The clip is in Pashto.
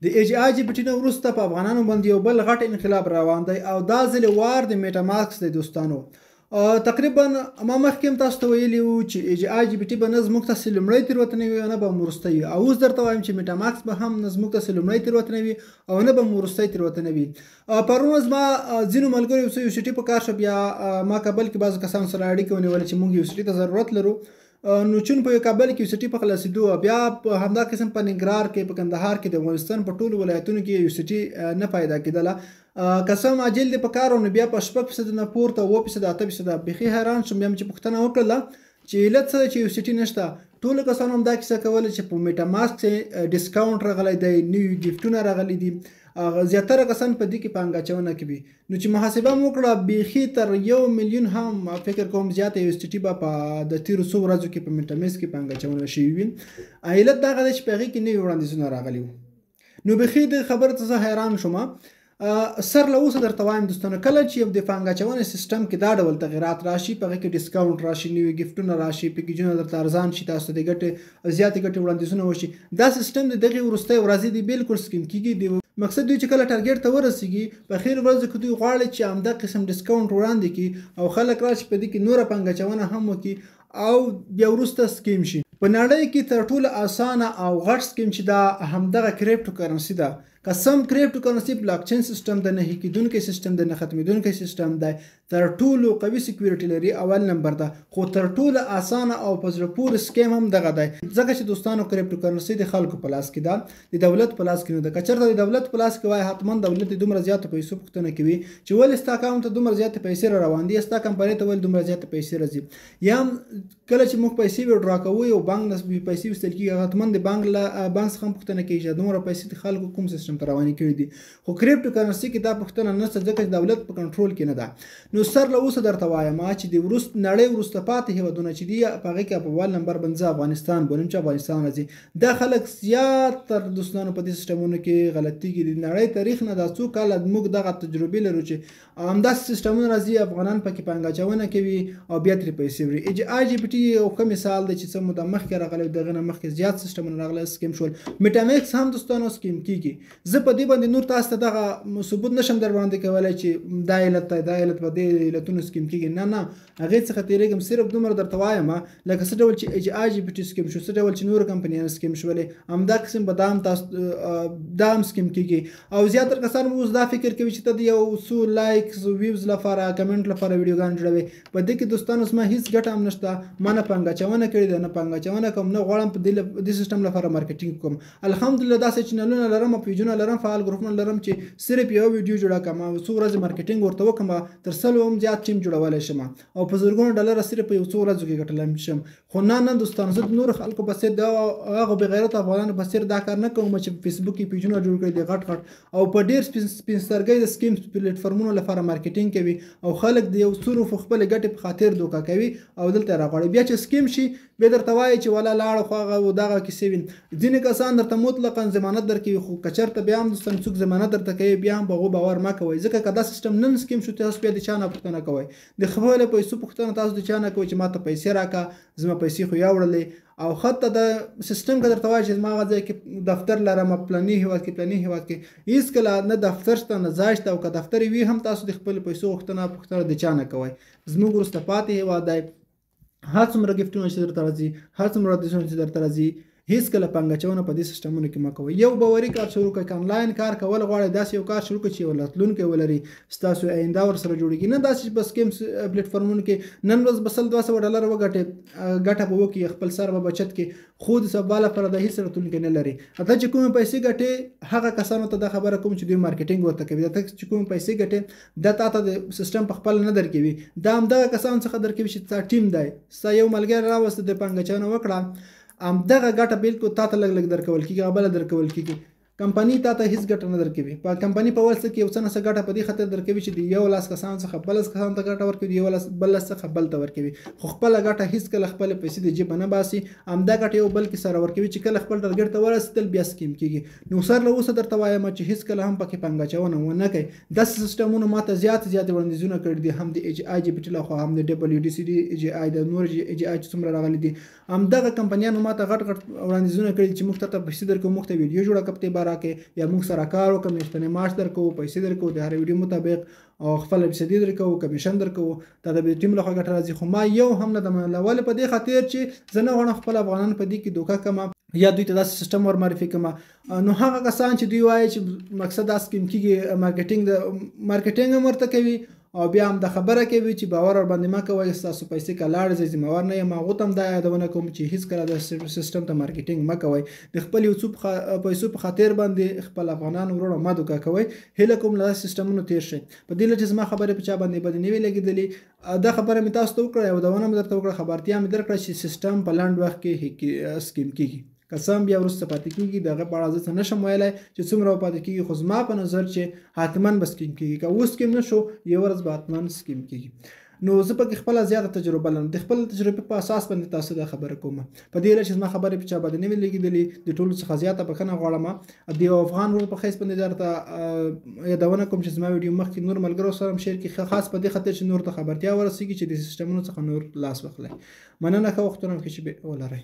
د اي جي آی جي پي ټي نه وروسته په افغانانو باندې یو بل غټ انقلاب روان دی او دا ځل وار د میټا ماسک دی دوستانو. تقریبا ما مخکې هم تاسو ته ویلي وو چې اي جي آی جي پي ټي به نه زموږ ته لومړۍ تېروتنه وي او نه به هم وروستۍ وي، او اوس درته وایم چې میټا ماسک به هم نه زموږ ته لومړۍ تېروتنه وي او نه به هم وروستۍ تېروتنه وي. پرون ورځ ما ځینو ملګرو یو څه یو سي ټي په کار شو، بیا ما کابل کې بعضو کسانو سره اړیکه ونیوله چې موږ یو سي ټي ته ضرورت لرو. نو چون په کابل کې یو سي ټي په خلاصېدو، بیا په همدا قسم په ننګرهار کې، په کندهار کې، د افغانستان په ټولو ولایتونو کې یو سي ټي نه پیدا کېدله. که څه هم عاجل دی په کار و، نو بیا په 6% نه پورته 7% 8% بیخي حیران شوم. بیا مې چې پوښتنه وکړله چې علت څه ده چې یو سي ټي نشته، ټولو کسانو هم دا کیسه کوله چې په میټا ماسک ډسکاونټ راغلی دی، نوي ګیفټونه راغلي دي، زیاتره کسان په دې کې پانګه اچونه کوي. نو چې محاسبه مو وکړه بیخي تر 1 میلیون هم فکر کوم زیاته یو سي ټي به په د تیرو څو ورځو کې په میټا ماسک کې پانګه اچونه شوي وي. علت دغه دی چې په هغې کې نوي وړاندیزونه راغلي وو. نو بیخي د خبرې ته زه حیران شوم. سر له اوسه درته وایم دوستانو، کله چې یو د پانګه اچونې سیستم کې دا ډول تغیرات راشي، په هغې کې ډسکاونټ راشي، نوي ګیفټونه راشي، پیکیجونه درته ارزان شي، تاسو ته د ګټې زیاتې ګټې وړاندیزونه وشي، دا سیستم د دغې وروستۍ ورځې دی بالکل سکیم کېږي. مقصد دوی چې کله ټارګېټ ته ورسېږي، په خیر ورځو کې دوی غواړي چې همدا قسم ډسکاونټ وړاندې کړي او خلک راشي په دې کې نوره پانګه اچونه هم وکړي او بیا وروسته سکیم شي. په نړۍ کې تر ټولو اسانه او غټ سکیم چې دا همدغه کریپټو کرنسي ده. که سم کریپټو کرنسي بلاک چین سیستم د نه کېدونکی سیستم د نه ختمېدونکی سیستم دی، تر ټولو قوي سکیورټي لري، اول نمبر ده، خو تر ټولو اسانه او په زړه پورې سکیم هم دغه دی. ځکه چې دوستانو کریپټو کرنسي د خلکو په لاس کې ده، د دولت په لاس کې نه ده. که چېرته د دولت په لاس کې وای، حتما دولت د دومره زیاتو پیسو پوښتنه کوي چې ولې ستا اکاونټ ته دومره زیاتې پیسې را روان دي، ستا کمپنۍ ته ولې دومره زیاتې پیسې راځي. یا کله چې موږ پیسې وډرا کوو او بانک نه پیسې ویستل کېږي، حتما د بانک څخه هم پوښتنه کوي چې دومره پیسې د خلکو کوم سیستم ته روانې کړي دي. خو کریپټو کرنسي کې دا پوښتنه نشته، ځکه چې دولت په کنټرول کې نه ده. نو سر له اوسه درته وایم چې د نړۍ وروسته پاتې هېوادونه چې دي، په هغې کې په اول نمبر باندې افغانستان بولم چې افغانستان راځي. دا خلک زیات تر دوستانو په دې سیسټمونو کې غلطېږي. د نړۍ تاریخ نه دا څو کاله موږ دغه تجربې لرو چې همداسې سیسټمونه راځي، افغانان پکې پانګه اچونه کوي او بیا ترې پیسې وړي. اي جي آی جي پي ټي یو ښه مثال دی چې څه موده مخکې راغلی، دغه نه مخکې زیات سیسټمونه راغلی، سکیم شول. میټا ماسک هم دوستانو سکیم کېږي. زه په دې باندې نور تاسو ته دغه ثبوت نشم در باندې کولی چې دا علت دی، دا علت به دې علتونو سکیم کېږي. نه هغې څخه تېرېږم. صرف دومره درته وایم لکه څه ډول چې اي جي آی جي پي ټي سکیم شو، څه ډول چې نورو کمپنیانو سکیم شولې، همدا قسم به دا هم سکیم کېږي. او زیاتره کسان اوس دا فکر کوي چې ته د یو څو لایکس ویوز لپاره، کمنټ لپاره ویډیوګان جوړوي. په دې کې دوستانو زما هېڅ ګټه هم نشته. ما نه پانګه اچونه کړې ده، نه پانګه اچونه کوم، نه غواړم په دې سیسټم لپاره مارکیټینګ کوم. الحمدلله داسې چینلونه لرم، پیجونه لرم، فعال ګروپونه لرم چې صرف یو ویډیو جوړه کړم او څو ورځې مارکیټینګ ورته وکړم، تر 100 هم زیات ټیم جوړولی شم او په زرګونو ډالره صرف په یو څو ورځو کې ګټلی شم. خو نه دوستانو، زه د نورو خلکو په څېر، د هغو بې غیرته افغانانو په څېر دا کار نه کوم چې په فیسبوک کې پیجونه جوړ کړي دي غټ او په ډېر سپین سترګۍ د سکیم پلیټفارمونو لپاره مارکیټینګ کوي او خلک د یو څو خپلې ګټې په خاطر دوکه کوي او دلته راغواړي. بیا چې سکیم شي، بیا درته وایي چې ولا لاړ خو هغه دغه کیسې وي. ځینې کسان درته مطلقا ضمانت درکوي، خو که چېرته بیا هم دوستان څوک ضمانت درته کوي، بیا هم په هغو باور مه کوئ. ځکه که دا سیسټم نن سکیم شو، تاسو بیا د چا نه پوښتنه کوئ، د خپلو پیسو پوښتنه تاسو د چا نه کوئ چې ما ته پیسې راکړه، زما پیسې خو یا وړلې. او حتی د سیسټم که درته وایي چې زما هغه ځای کې دفتر لرم، پلاني هېواد کې هېڅکله نه دفتر شته نه ځای شته. او که دفتر وي هم تاسو د خپلو پیسو پوښتنه د چا نه کوئ. زموږ وروسته پاتې هېواد دی. هر څومره ګیفټونه چې درته راځي، هر څومره وړاندیزونه چې درته راځي، هېڅکله پانګه اچونه په دې سیسټمونو کې مه کوئ. یو باوري کار شروع کړئ. که انلاین کار کول غواړئ، داسې یو کار شروع کړئ چې یو راتلونکی ولري، ستاسو آینده ورسره جوړېږي. نه داسې چې په سکیم پلیټفارمونو کې نن ورځ به 100-200 ډالر وګټئ، ګټه به وکړي، خپل سر به بچت کړي، خو د سبا لپاره د هېڅ راتلونکی نه لري. ته چې کومې پیسې ګټې، هغه کسانو ته دا خبره کوم چې دوی مارکیټینګ ورته کوي. ته چې کومې پیسې ګټې، دا تا ته د سیسټم په خپله نه درکوي، دا همدغه کسانو څخه درکوي چې ستا ټیم دی، ستا یو ملګری راوسته، د پانګه اچونه وکړه، همدغه ګټه بالکل تا ته لږ درکول کېږي، هغه بله درکول کېږي. کمپنی تا ته هیڅ ګټه نه درکوي. په کمپنی په ول څه کې یو څه نه څه ګټه په دې خاطر درکوي چې د یو لاس کسانو څخه بل کسانو ته ګټه ورکوي، د یو لاس بل لاس څخه بل ته ورکوي، خو خپله ګټه هېڅکله خپلې پیسې د جیبه نه باسي. همدا ګټه یو بل کې سره ورکوي چې کله خپل ټارګېټ ته ورسېدل بیا سکیم کېږي. نو سر له اوسه درته وایم چې هېڅکله هم پکې پانګه اچونه ونه کوئ. داسې سیسټمونو ما ته زیات وړاندیزونه کړي دي، هم د اي جي آی جي پي ټي لخوا، هم د WDCD اي جي آی، د نور اي جي آی چې څومره راغلي دي. همدغه کمپنیانو ما ته غټ وړاندیزونه کړي چې موږ ته پیسې درکوو، موږ ته ویډیو جوړه کړه په دې باره راکړئ یا موږ سره کار وکړو میاشتنی معاش درکوو پیسې درکوو د هر ویډیو مطابق او خپل فیصدي درکوو کمیشن درکوو دا د ټیم لخوا ګټه راځي خو ما یو هم نه د منلو په دې خاطر چې زه نه غواړم خپل افغانان په دې کې دوکه کړم یا دوی ته داسې سیستم ور معرفي کړم نو هغه کسان چې دوی وایي چې مقصد دا سکیم کېږي مارکیټینګ هم ورته کوي او بیا هم دا خبره کوي چې باور ور باندې مه کوئ ستاسو پیسې که لاړې زه ذمهوار نه یم هغو ته هم دا یادونه کوم چې هېڅکله د سیستم ته مارکیټینګ مه کوئ د خپل یو څو پیسو په خاطر باندې خپل افغانان وروڼه مه دوکه کوئ هیله کوم له سیستمونو تېر شئ په دې چې زما خبرې په چا باندې بدې نه وي لګېدلې دا خبره مې تاسو ته وکړه یو دونه مې درته وکړه خبرتیا مې درکړه چې سیستم په لنډ وخت کې سکیم کېږي که څه هم بیا وروسته پاتې کېږي د هغه په اړه زه څه نشم ویلی چې څومره پاتې کېږي خو زما په نظر چې حتما به سکیم کېږي که اوس سکیم نه شو یو ورځ به حتما سکیم کېږي نو زه پکې خپله زیاته تجربه لرم د خپل تجربې په اساس باندې تاسو دا خبره کوم په دې چې زما خبرې په چا باندې نه وي لګېدلې د ټولو څخه زیاته بښنه غواړم د یو افغان ورور په حیث باندې درته یادونه کوم چې زما ویډیو مخکې نور ملګرو سره هم شیر کړي خاص په دې خاطر چې نور ته خبرتیا ورسېږي چې د سیسټمونو څخه نور لاس واخلئ مننه ښه وختونه مو ښه چې ولرئ